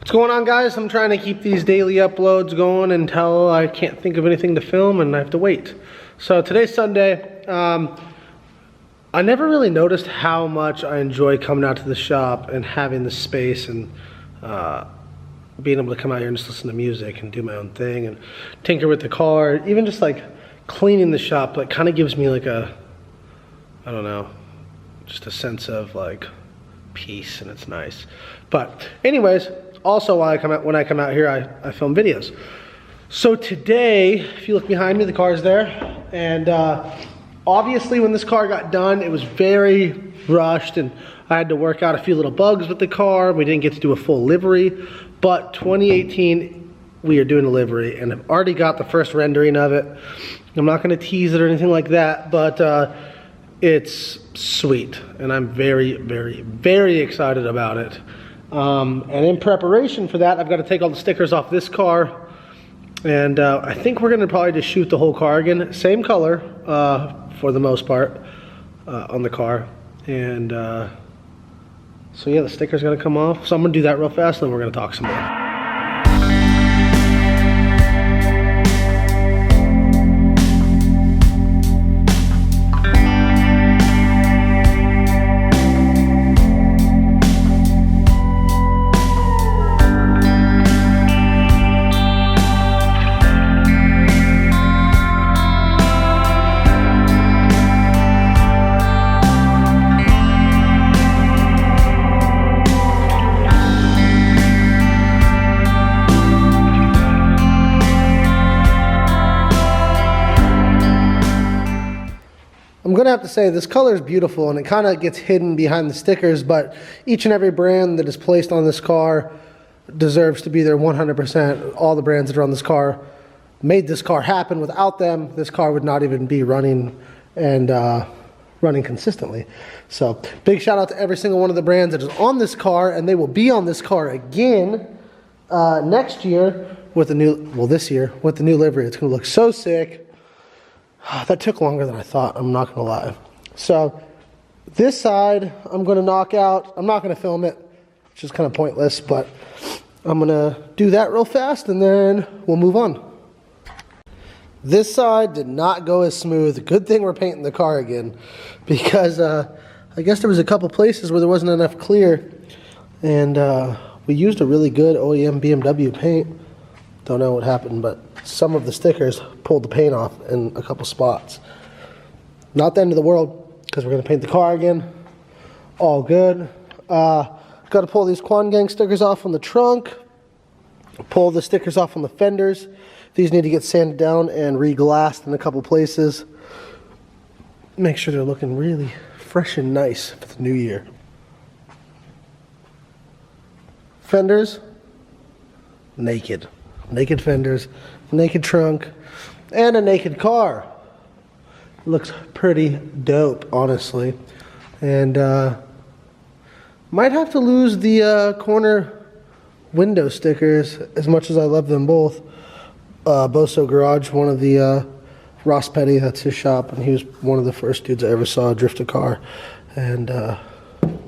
What's going on, guys? I'm trying to keep these daily uploads going until I can't think of anything to film and I have to wait. So today's Sunday. I never really noticed how much I enjoy coming out to the shop and having the space and being able to come out here and just listen to music and do my own thing and tinker with the car. Even just like cleaning the shop, like kind of gives me like a, I don't know, just a sense of like peace, and it's nice. But anyways, also when I come out here, I film videos. So today, if you look behind me, the car's there. And obviously when this car got done, it was very rushed and I had to work out a few little bugs with the car. We didn't get to do a full livery, but 2018, we are doing a livery and I've already got the first rendering of it. I'm not gonna tease it or anything like that, but it's sweet and I'm very, very, very excited about it. And in preparation for that, I've got to take all the stickers off this car, and I think we're going to probably just shoot the whole car again, same color for the most part on the car. And so yeah, the sticker's going to come off, so I'm going to do that real fast and then we're going to talk some more. I'm gonna have to say this color is beautiful and it kind of gets hidden behind the stickers, but each and every brand that is placed on this car deserves to be there 100%. All the brands that are on this car made this car happen. Without them, this car would not even be running and running consistently. So big shout out to every single one of the brands that is on this car, and they will be on this car again next year with the new, well, this year with the new livery. It's gonna look so sick. That took longer than I thought, I'm not gonna lie. So this side I'm gonna knock out. I'm not gonna film it, it's just kind of pointless, but I'm gonna do that real fast and then we'll move on. This side did not go as smooth. Good thing we're painting the car again, because I guess there was a couple places where there wasn't enough clear, and we used a really good OEM BMW paint. Don't know what happened, but some of the stickers pulled the paint off in a couple spots. Not the end of the world, because we're going to paint the car again. All good. Got to pull these Quan Gang stickers off on the trunk. Pull the stickers off on the fenders. These need to get sanded down and re-glassed in a couple places. Make sure they're looking really fresh and nice for the new year. Fenders, naked. Naked fenders, naked trunk, and a naked car. Looks pretty dope, honestly. And might have to lose the corner window stickers, as much as I love them both. Boso Garage, one of the Ross Petty, that's his shop, and he was one of the first dudes I ever saw drift a car. And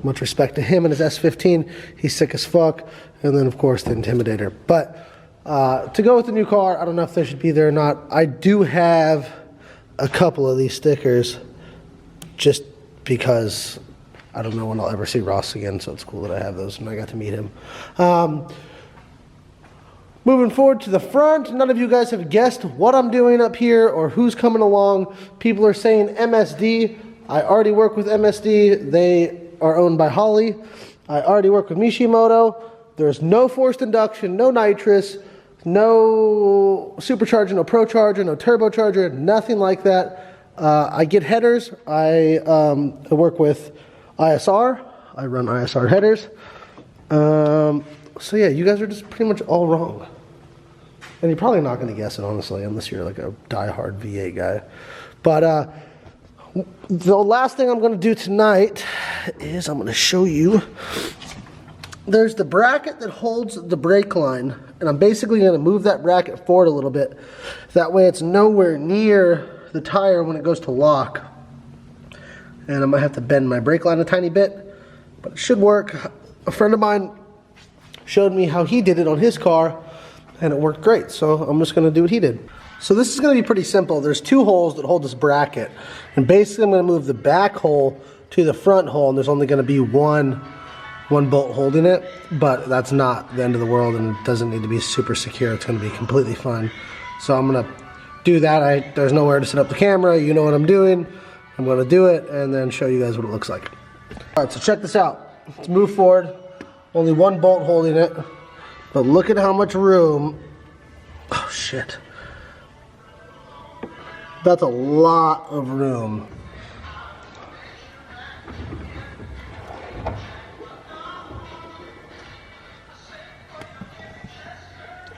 much respect to him and his S14. He's sick as fuck. And then of course the Intimidator. But to go with the new car, I don't know if they should be there or not. I do have a couple of these stickers just because I don't know when I'll ever see Ross again, so it's cool that I have those and I got to meet him. Moving forward to the front, none of you guys have guessed what I'm doing up here or who's coming along. People are saying MSD. I already work with MSD. They are owned by Holly. I already work with Mishimoto. There's no forced induction, no nitrous, no supercharger, no procharger, no turbocharger, nothing like that. I get headers. I work with ISR. I run ISR headers. So yeah, you guys are just pretty much all wrong. And you're probably not going to guess it, honestly, unless you're like a diehard V8 guy. But the last thing I'm going to do tonight is I'm going to show you. There's the bracket that holds the brake line, and I'm basically going to move that bracket forward a little bit. That way it's nowhere near the tire when it goes to lock. And I might have to bend my brake line a tiny bit, but it should work. A friend of mine showed me how he did it on his car, and it worked great. So I'm just gonna do what he did. So this is gonna be pretty simple. There's 2 holes that hold this bracket, and basically I'm gonna move the back hole to the front hole, and there's only gonna be one bolt holding it, but that's not the end of the world, and it doesn't need to be super secure. It's gonna be completely fine. So I'm gonna do that. There's nowhere to set up the camera. You know what I'm doing. I'm gonna do it and then show you guys what it looks like. All right, so check this out. Let's move forward. Only 1 bolt holding it, but look at how much room. Oh shit. That's a lot of room.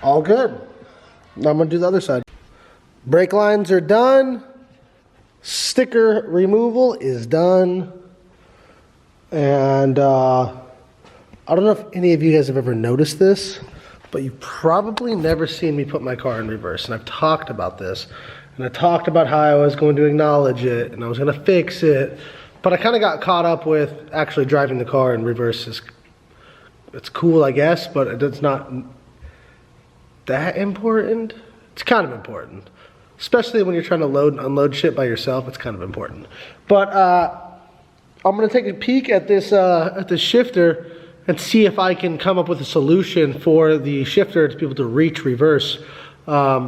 All good. Now I'm gonna do the other side. Brake lines are done. Sticker removal is done. And I don't know if any of you guys have ever noticed this, but you've probably never seen me put my car in reverse. And I've talked about this. And I talked about how I was going to acknowledge it and I was gonna fix it. But I kind of got caught up with actually driving the car in reverse. It's cool, I guess, but it's not that important. It's kind of important, especially when you're trying to load and unload shit by yourself. It's kind of important. But I'm gonna take a peek at this shifter and see if I can come up with a solution for the shifter to be able to reach reverse.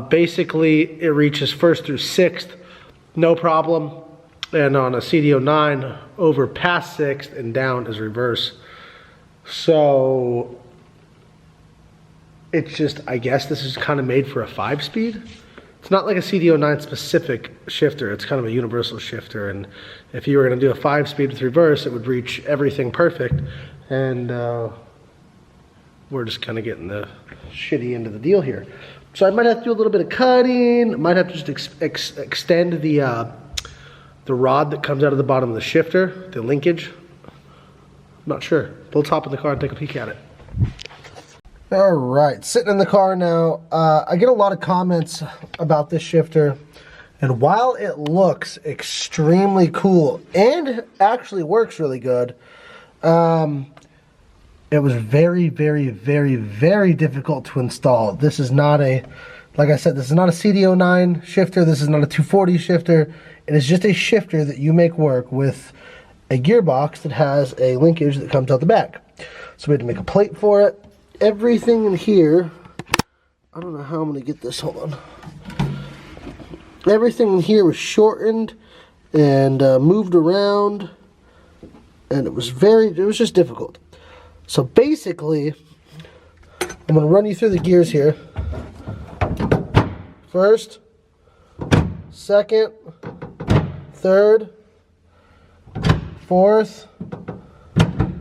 Basically, it reaches 1st through 6th, no problem, and on a CDO9, over past 6th and down is reverse. So it's just, I guess this is kind of made for a 5-speed. It's not like a CDO9 specific shifter. It's kind of a universal shifter. And if you were going to do a 5-speed with reverse, it would reach everything perfect. And we're just kind of getting the shitty end of the deal here. So I might have to do a little bit of cutting. I might have to just extend the rod that comes out of the bottom of the shifter, the linkage. I'm not sure. We'll hop in the car and take a peek at it. All right, sitting in the car now. I get a lot of comments about this shifter, and while it looks extremely cool and actually works really good, it was very, very, very, very difficult to install. This is not a, like I said, this is not a CDO9 shifter. This is not a 240 shifter. It is just a shifter that you make work with a gearbox that has a linkage that comes out the back. So we had to make a plate for it. Everything in here, I don't know how I'm going to get this, hold on. Everything in here was shortened and moved around, and it was just difficult. So basically, I'm going to run you through the gears here. First, second, third, fourth,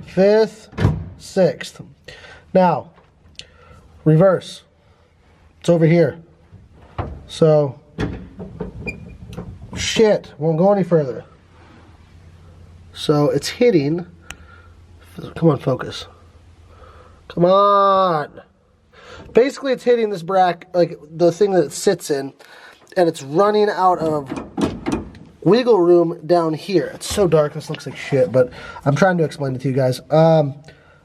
fifth, sixth. Now, reverse. It's over here. So, shit, won't go any further. So it's hitting. Come on, focus. Come on. Basically, it's hitting this bracket, like the thing that it sits in, and it's running out of wiggle room down here. It's so dark, this looks like shit, but I'm trying to explain it to you guys.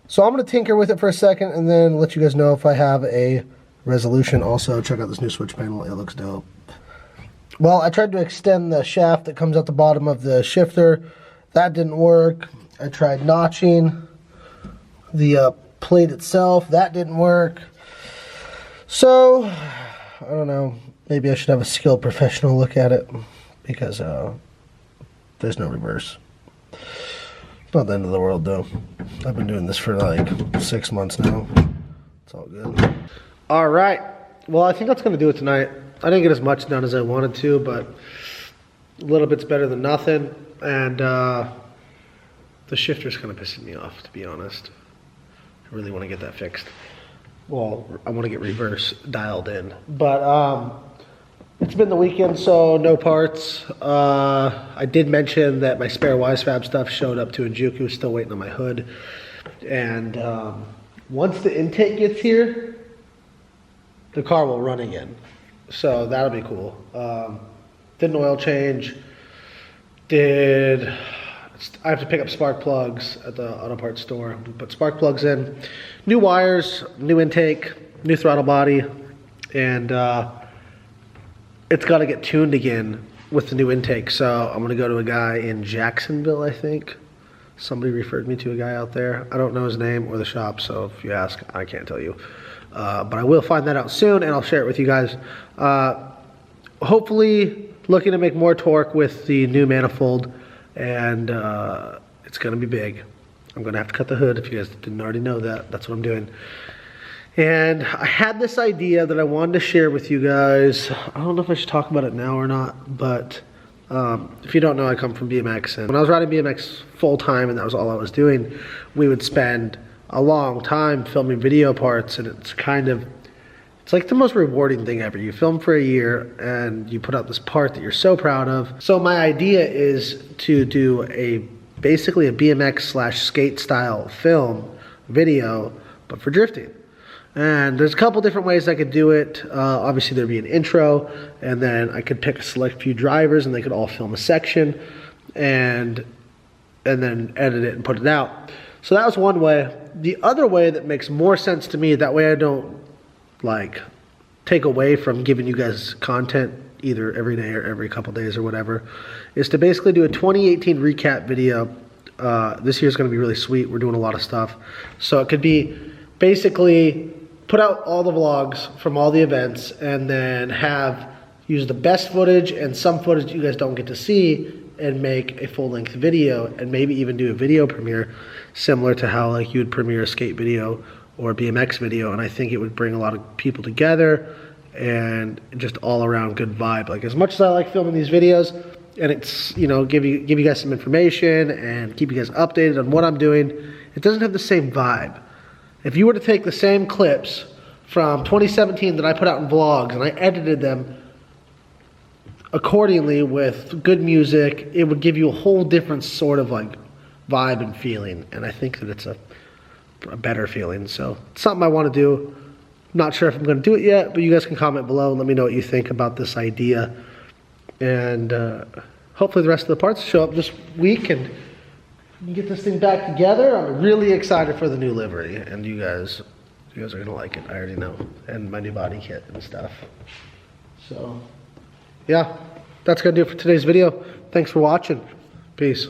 So I'm going to tinker with it for a second and then let you guys know if I have a resolution. Also, check out this new switch panel. It looks dope. Well, I tried to extend the shaft that comes out the bottom of the shifter. That didn't work. I tried notching the plate itself. That didn't work. So, I don't know. Maybe I should have a skilled professional look at it because there's no reverse. Not the end of the world, though. I've been doing this for like 6 months now. It's all good. All right. Well, I think that's going to do it tonight. I didn't get as much done as I wanted to, but a little bit's better than nothing. And the shifter's kind of pissing me off, to be honest. I really want to get that fixed. Well, I want to get reverse dialed in. But it's been the weekend, so no parts. I did mention that my spare WiseFab stuff showed up to Juku, still waiting on my hood. And once the intake gets here, the car will run again. So that'll be cool. Did an oil change. Did I have to pick up spark plugs at the auto parts store. Put spark plugs in, new wires, new intake, new throttle body, and it's got to get tuned again with the new intake. So I'm gonna go to a guy in Jacksonville, I think. Somebody referred me to a guy out there. I don't know his name or the shop, so if you ask, I can't tell you. But I will find that out soon, and I'll share it with you guys. Hopefully, looking to make more torque with the new manifold, and it's gonna be big. I'm gonna have to cut the hood if you guys didn't already know that. That's what I'm doing. And I had this idea that I wanted to share with you guys. I don't know if I should talk about it now or not, but if you don't know, I come from BMX, and when I was riding BMX full time and that was all I was doing, we would spend a long time filming video parts, and it's like the most rewarding thing ever. You film for a year and you put out this part that you're so proud of. So my idea is to do basically a BMX / skate style film video, but for drifting. And there's a couple different ways I could do it. Obviously there'd be an intro, and then I could pick a select few drivers and they could all film a section, and then edit it and put it out. So that was one way. The other way that makes more sense to me, that way I don't like take away from giving you guys content either every day or every couple days or whatever, is to basically do a 2018 recap video. This year's gonna be really sweet. We're doing a lot of stuff. So it could be basically put out all the vlogs from all the events, and then use the best footage and some footage you guys don't get to see, and make a full-length video, and maybe even do a video premiere similar to how like you would premiere a skate video or a BMX video. And I think it would bring a lot of people together and just all around good vibe. Like, as much as I like filming these videos, and it's, you know, give you guys some information and keep you guys updated on what I'm doing, it doesn't have the same vibe. If you were to take the same clips from 2017 that I put out in vlogs and I edited them accordingly with good music, it would give you a whole different sort of like vibe and feeling. And I think that it's a better feeling. So it's something I want to do. Not sure if I'm going to do it yet, but you guys can comment below and let me know what you think about this idea. And hopefully the rest of the parts show up this week and get this thing back together. I'm really excited for the new livery, and you guys are gonna like it. I already know, and my new body kit and stuff. So yeah, that's gonna do it for today's video. Thanks for watching. Peace.